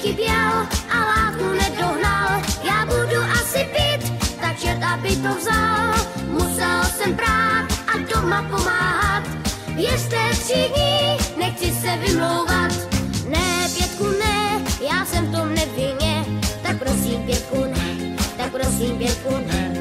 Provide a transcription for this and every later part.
chyběl a látku nedohnal. Já budu asi pít, tak čert, aby to vzal. Musel jsem prát a doma pomáhat. Věřte, 3 dní, nechci se vymlouvat. Ne, Pětku, ne, já jsem v tom nevinně. Tak prosím, Pětku, ne, tak prosím, Pětku, ne.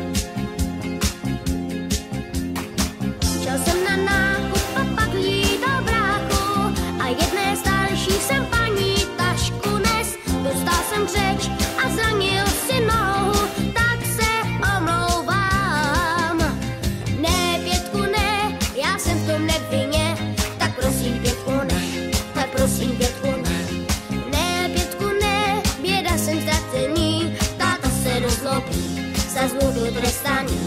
Šel jsem na nákup a pak hlídal bráchu a jedné starší jsem paní tašku nes. Dostal jsem řeč a zranil si nohu, tak se omlouvám. Ne, Pětku, ne, já jsem v tom nevinně. Tak prosím, Pětku, ne, tak prosím, Pětku, ne. Ne, Pětku, ne, běda jsem ztracený, táta se rozlobí, zas budu trestaný.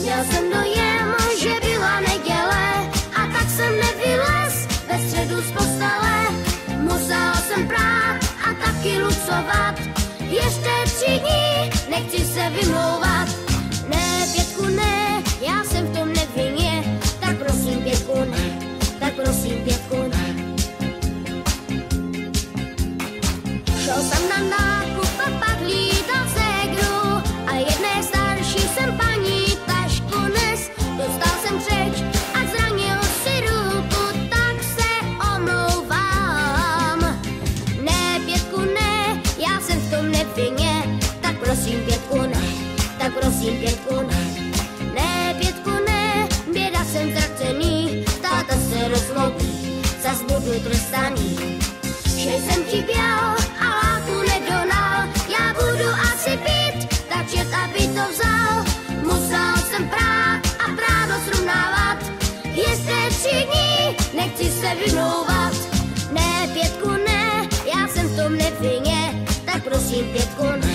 Měl jsem dojem, že byla neděle a tak jsem nevylez ve středu z postele. Musel jsem prát a taky lucovat. Ještě 3 dní, nechci se vymlouvat. Ne, Pětku, ne, já jsem v tom nevinně. Tak prosím, Pětku, ne, tak prosím, Pětku, ne. Šel jsem na nákup a pak hlídal ségru a jedné starší jsem paní tašku nes. Dostal jsem řeč a zranil si ruku, tak se omlouvám. Ne, Pětku, ne, já jsem v tom nevinně. Tak prosím, Pětku, ne, tak prosím, Pětku, ne. Ne, Pětku, ne, běda jsem ztracený, táta se rozlobí, zas budu trestaný. Že jsem chyběl a látku nedonal, já budu asi pít, tak čert, aby to vzal. Musel jsem prát a právo srovnávat. Ještě 3 dní, nechci se vymlouvat. Ne, Pětku, ne, já jsem v tom nevinně. Tak prosím, Pětku, ne,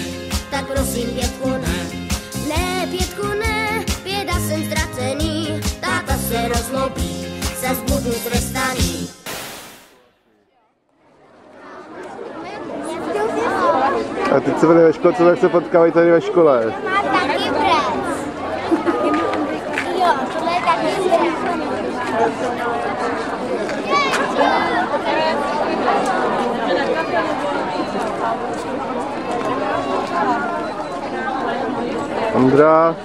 tak prosím, Pětku, ne. Ne, Pětku, ne, běda jsem ztracený, táta se rozlobí, zas budu trestaný. A teď se byli ve školce, tak se potkávají tady ve škole. To má taky brec. Jo, tohle je taky brec. Ondra.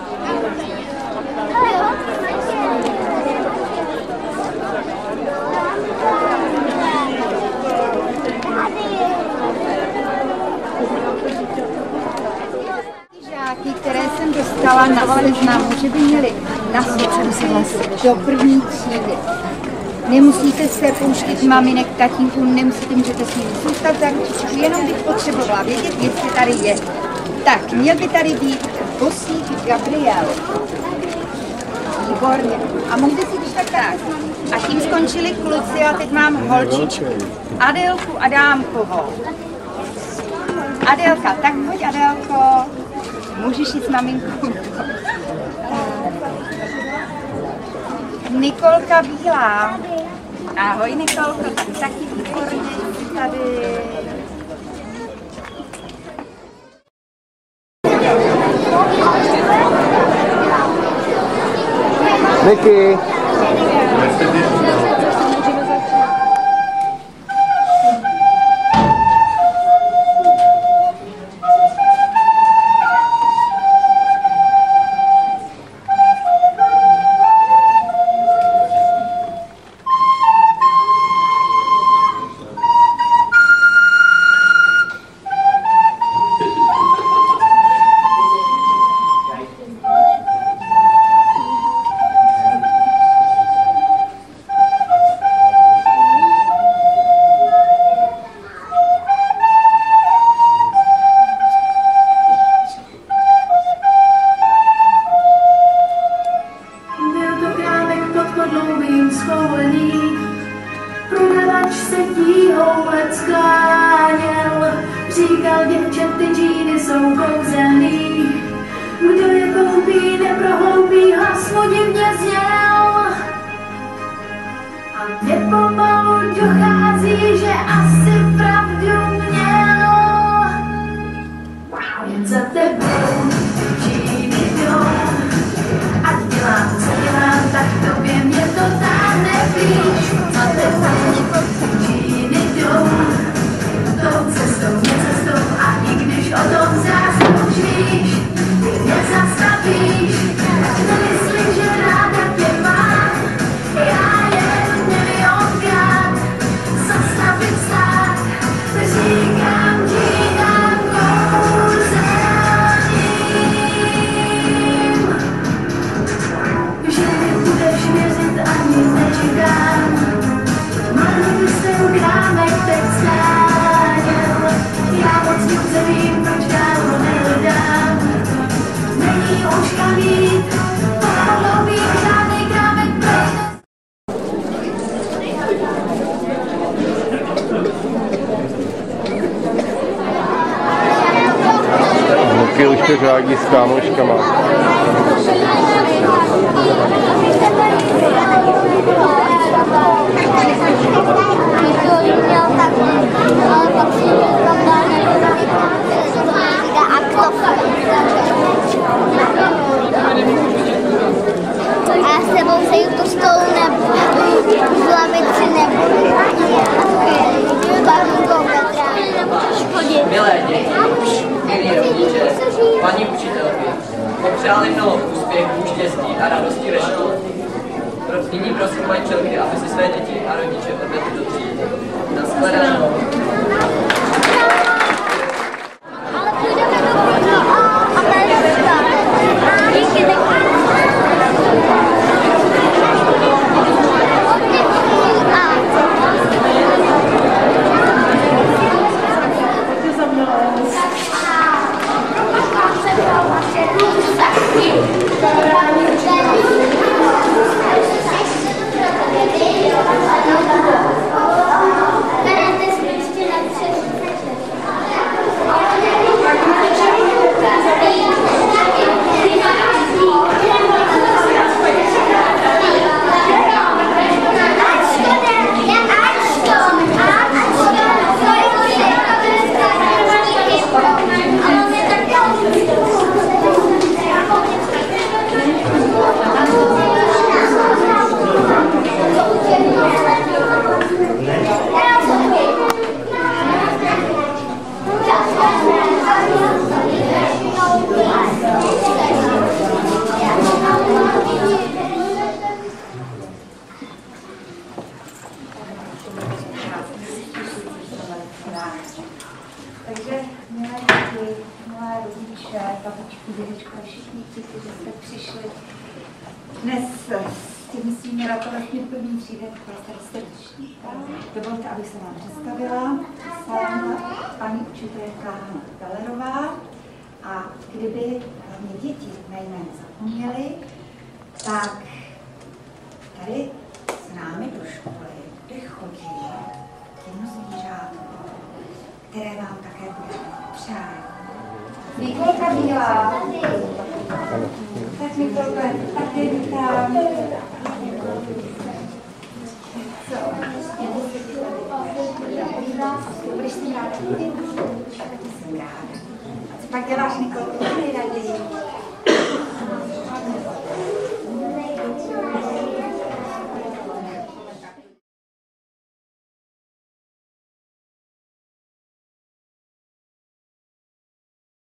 Které jsem dostala na seznamu, že by měli nastoupit do 1. třídy. Nemusíte se pouštět maminek, tatínku, nemusíte, můžete s nimi zůstat za ručičku, jenom bych potřebovala vědět, jestli tady je. Tak, měl by tady být Bosík Gabriel. Výborně. A můžete si když tak. A tím skončili kluci a teď mám holčičku. Adélku Adámkovou. Adélka, tak pojď, Adélko. Můžeš jít s maminkou. Nikolka Bílá. Ahoj, Nikolko, tak taky výborně tady. Niky. Říkal děvčat, ty džíny jsou kouzelný. Kdo je koupí, neprohloupí, hlas mu divně zněl. A mě pomalu dochází, že asi pravdu měl. Jen za tebou džíny jdou. Ať dělám, co dělám, tak tobě mě to táhne blíž. Za tebou džíny jdou. Tou cestou večeřádí s kámoškama. A já s tebou sejdu tu stolu nebudu, tu lavici nebudu. Milé děti, milí rodiče, paní učitelky, popřáli mnoho úspěchů, štěstí a radosti ve škole. Nyní prosím paní učitelky, aby si své děti a rodiče odvedli do třídy. Nashledanou. Ale půjdeme do a díky. Takže milé děti, milé rodiče, babičky, dědečko, všichni ti, kteří jste přišli dnes s těmi svými radovatými plnými třídem, jste srdeční. Dovolte, abych se vám představila. Jsem paní učitelka Hana Pellerová a kdyby hlavně děti na jméno zapomněly, tak tady s námi do školy, kde chodí jedno zvířátko, které vám také bude přát. Nikolka Bílá. Tak Nikolka, také vítám. Co? Budeš s tím ráda? Jsem ráda. Co pak děláš, Nikolka?